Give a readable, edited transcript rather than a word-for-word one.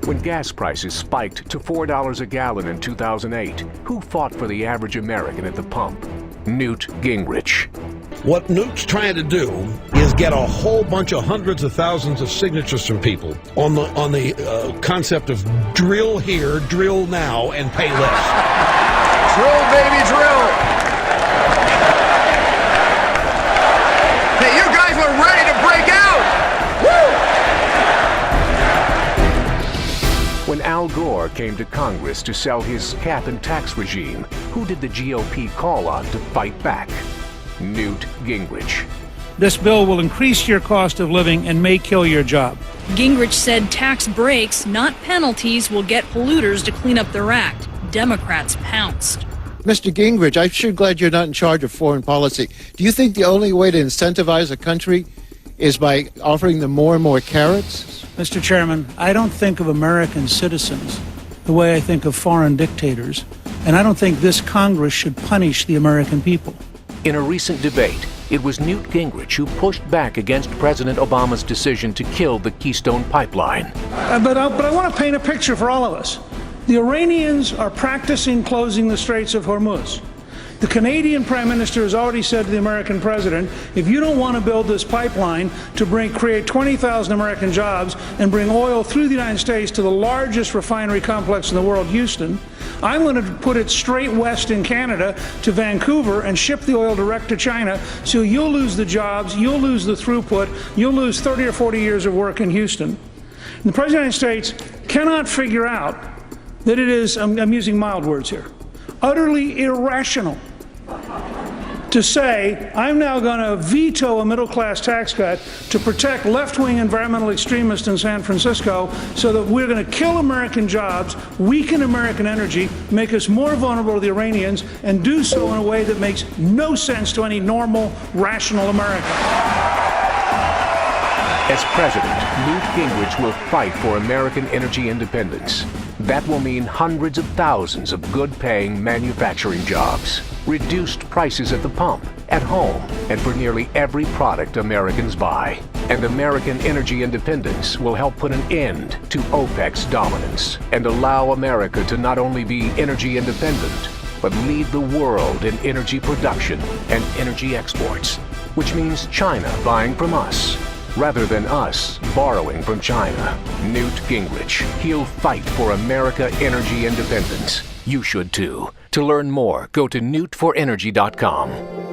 When gas prices spiked to $4 a gallon in 2008, who fought for the average American at the pump? Newt Gingrich. What Newt's trying to do is get a whole bunch of hundreds of thousands of signatures from people on the concept of drill here, drill now, and pay less. Drill, baby, drill. Hey, you guys were ready to break out. Woo! When Al Gore came to Congress to sell his cap and tax regime, who did the GOP call on to fight back? Newt Gingrich. This bill will increase your cost of living and may kill your job. Gingrich said tax breaks, not penalties, will get polluters to clean up their act. Democrats pounced. Mr. Gingrich, I'm sure glad you're not in charge of foreign policy. Do you think the only way to incentivize a country is by offering them more and more carrots? Mr. Chairman, I don't think of American citizens the way I think of foreign dictators, and I don't think this Congress should punish the American people. In a recent debate, it was Newt Gingrich who pushed back against President Obama's decision to kill the Keystone Pipeline. But I want to paint a picture for all of us. The Iranians are practicing closing the Straits of Hormuz. The Canadian Prime Minister has already said to the American President, if you don't want to build this pipeline to create 20,000 American jobs and bring oil through the United States to the largest refinery complex in the world, Houston, I'm going to put it straight west in Canada to Vancouver and ship the oil direct to China, so you'll lose the jobs, you'll lose the throughput, you'll lose 30 or 40 years of work in Houston. And the President of the United States cannot figure out that it is, I'm using mild words here, utterly irrational to say, I'm now going to veto a middle-class tax cut to protect left-wing environmental extremists in San Francisco so that we're going to kill American jobs, weaken American energy, make us more vulnerable to the Iranians, and do so in a way that makes no sense to any normal, rational American. As president, Newt Gingrich will fight for American energy independence. That will mean hundreds of thousands of good-paying manufacturing jobs, reduced prices at the pump, at home, and for nearly every product Americans buy. And American energy independence will help put an end to OPEC's dominance and allow America to not only be energy independent, but lead the world in energy production and energy exports, which means China buying from us rather than us borrowing from China. Newt Gingrich. He'll fight for America energy independence. You should too. To learn more, go to newtforenergy.com.